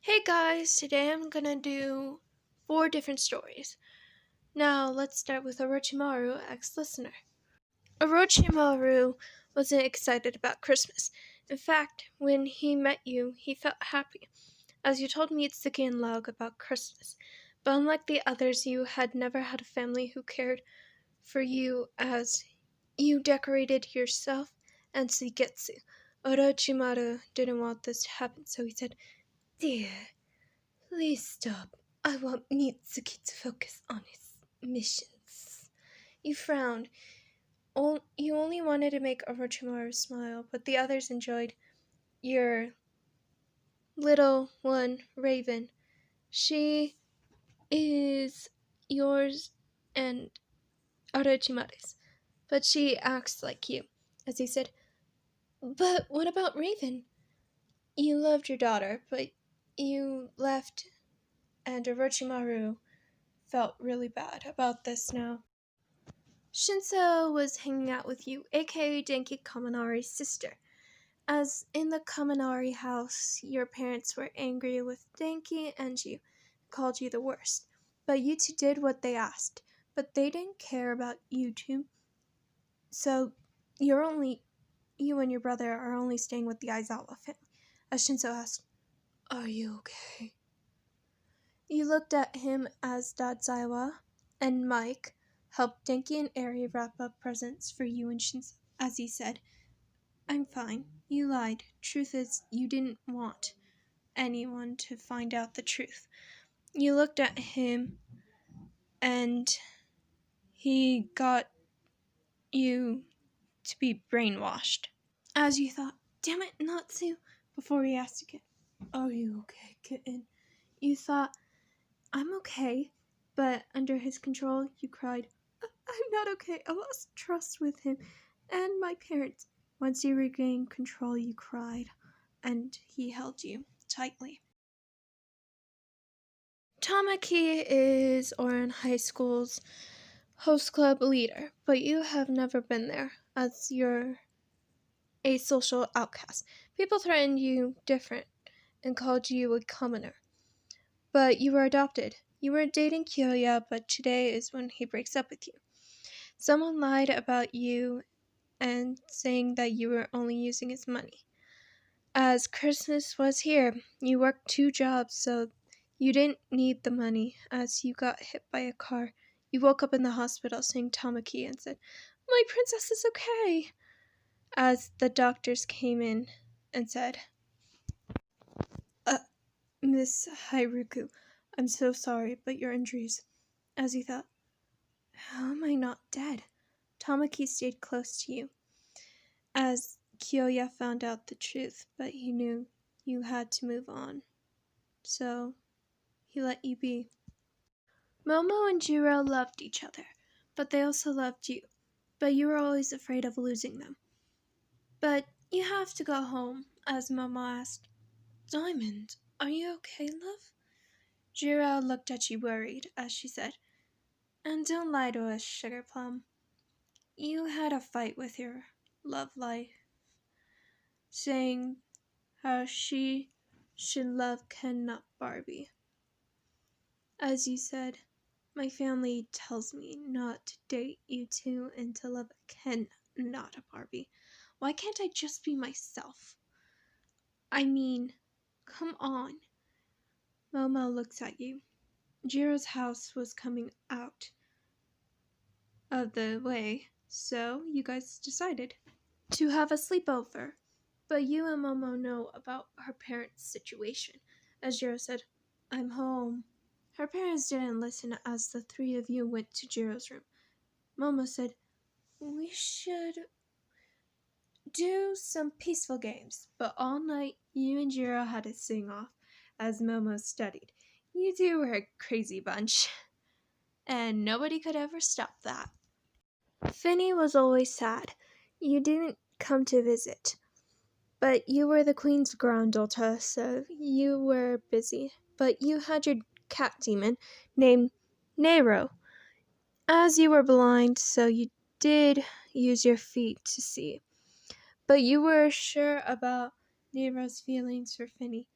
Hey guys, today I'm gonna do 4 different stories. Now let's start with Orochimaru, ex-listener. Orochimaru wasn't excited about Christmas. In fact, when he met you, he felt happy, as you told me Itsuki and Log about Christmas. But unlike the others, you had never had a family who cared for you as you decorated yourself and Suigetsu. Orochimaru didn't want this to happen, so he said, "Dear, please stop. I want Mitsuki to focus on his missions." You frowned. You only wanted to make Orochimaru smile, but the others enjoyed your little one, Raven. She is yours and Orochimaru's, but she acts like you. As he said, "But what about Raven? You loved your daughter, but you left," and Orochimaru felt really bad about this now. Shinsou was hanging out with you, aka Denki Kaminari's sister. As in the Kaminari house, your parents were angry with Denki and you called you the worst. But you two did what they asked. But they didn't care about you two. So you and your brother are only staying with the Aizawa family. As Shinsou asked, "Are you okay?" You looked at him as Dadzaiwa and Mike helped Denki and Eri wrap up presents for you and Shinsei. As he said, "I'm fine. You lied. Truth is, you didn't want anyone to find out the truth." You looked at him and he got you to be brainwashed. As you thought, "Damn it, Natsu," before he asked again, "Are you okay, kitten?" You thought, "I'm okay," but under his control, you cried, "I'm not okay. I lost trust with him and my parents." Once you regained control, you cried, and he held you tightly. Tamaki is Oran High School's host club leader, but you have never been there, as you're a social outcast. People threatened you different and called you a commoner. But you were adopted. You were dating Kyoya, but today is when he breaks up with you. Someone lied about you and saying that you were only using his money. As Christmas was here, you worked 2 jobs, so you didn't need the money. As you got hit by a car, you woke up in the hospital saying Tamaki and said, "My princess is okay." As the doctors came in and said, "Miss Haruku, I'm so sorry, but your injuries." As you thought, "How am I not dead?" Tamaki stayed close to you. As Kyoya found out the truth, but he knew you had to move on. So he let you be. Momo and Jiro loved each other, but they also loved you. But you were always afraid of losing them. "But you have to go home," as Momo asked, "Diamond, are you okay, love?" Jiro looked at you worried as she said, "And don't lie to us, Sugar Plum. You had a fight with your love life, saying how she should love Ken, not Barbie. As you said, my family tells me not to date you two and to love a Ken, not a Barbie. Why can't I just be myself? I mean, come on." Momo looks at you. Jiro's house was coming out of the way, so you guys decided to have a sleepover. But you and Momo know about her parents' situation. As Jiro said, "I'm home." Her parents didn't listen as the 3 of you went to Jiro's room. Momo said, "We should do some peaceful games," but all night you and Jiro had to sing off as Momo studied. You two were a crazy bunch, and nobody could ever stop that. Finney was always sad. You didn't come to visit, but you were the queen's granddaughter, so you were busy. But you had your cat demon named Nero. As you were blind, so you did use your feet to see. But you were sure about Nero's feelings for Finney.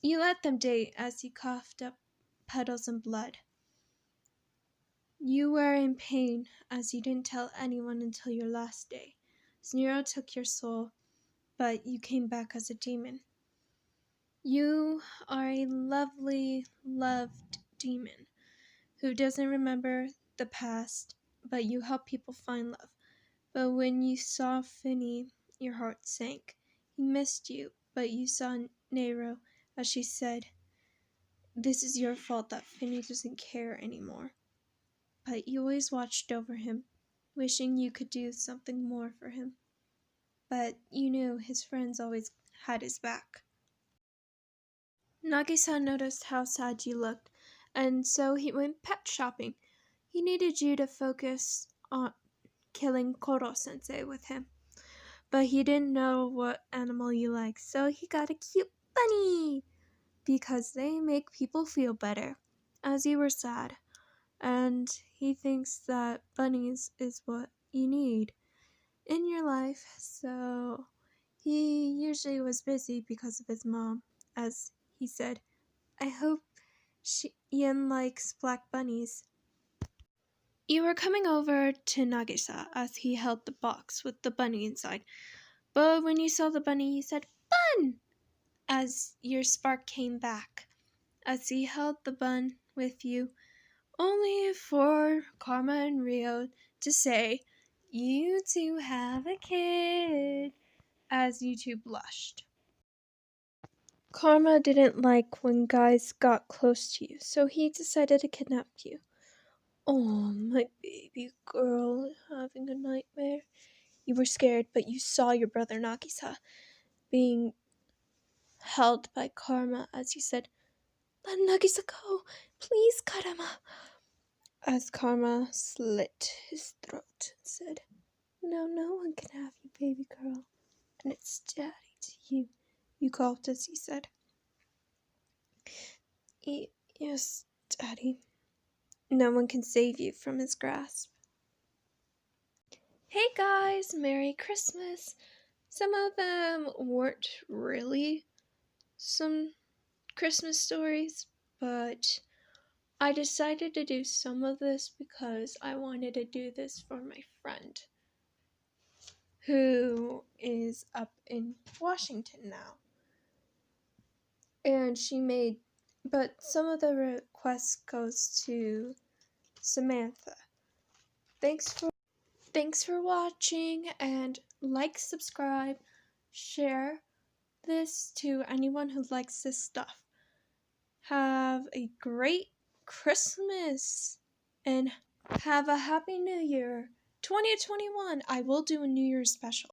You let them date as you coughed up puddles and blood. You were in pain as you didn't tell anyone until your last day. Nero took your soul, but you came back as a demon. You are a lovely, loved demon who doesn't remember the past, but you help people find love. But when you saw Finney, your heart sank. He missed you, but you saw Nero as she said, "This is your fault that Finney doesn't care anymore." But you always watched over him, wishing you could do something more for him. But you knew his friends always had his back. Nagisa noticed how sad you looked, and so he went pet shopping. He needed you to focus on killing Koro-sensei with him. But he didn't know what animal you liked, so he got a cute bunny! Because they make people feel better, as you were sad. And he thinks that bunnies is what you need in your life, so he usually was busy because of his mom, as he said, "I hope Yen likes black bunnies." You were coming over to Nagisa as he held the box with the bunny inside, but when you saw the bunny, you said, "Bun!" as your spark came back, as he held the bun with you, only for Karma and Rio to say, "You two have a kid," as you two blushed. Karma didn't like when guys got close to you, so he decided to kidnap you. Oh, my baby girl, having a nightmare. You were scared, but you saw your brother Nagisa being held by Karma as you said, "Let Nagisa go, please, Karama." As Karma slit his throat and said, "No, no one can have you, baby girl. And it's daddy to you." You gulped as he said, "Yes, daddy." No one can save you from his grasp. Hey guys, Merry Christmas! Some of them weren't really some Christmas stories, but I decided to do some of this because I wanted to do this for my friend who is up in Washington now. And but some of the requests goes to Samantha. Thanks for watching, and like, subscribe, share this to anyone who likes this stuff. Have a great Christmas and have a happy New Year. 2021, I will do a New Year's special.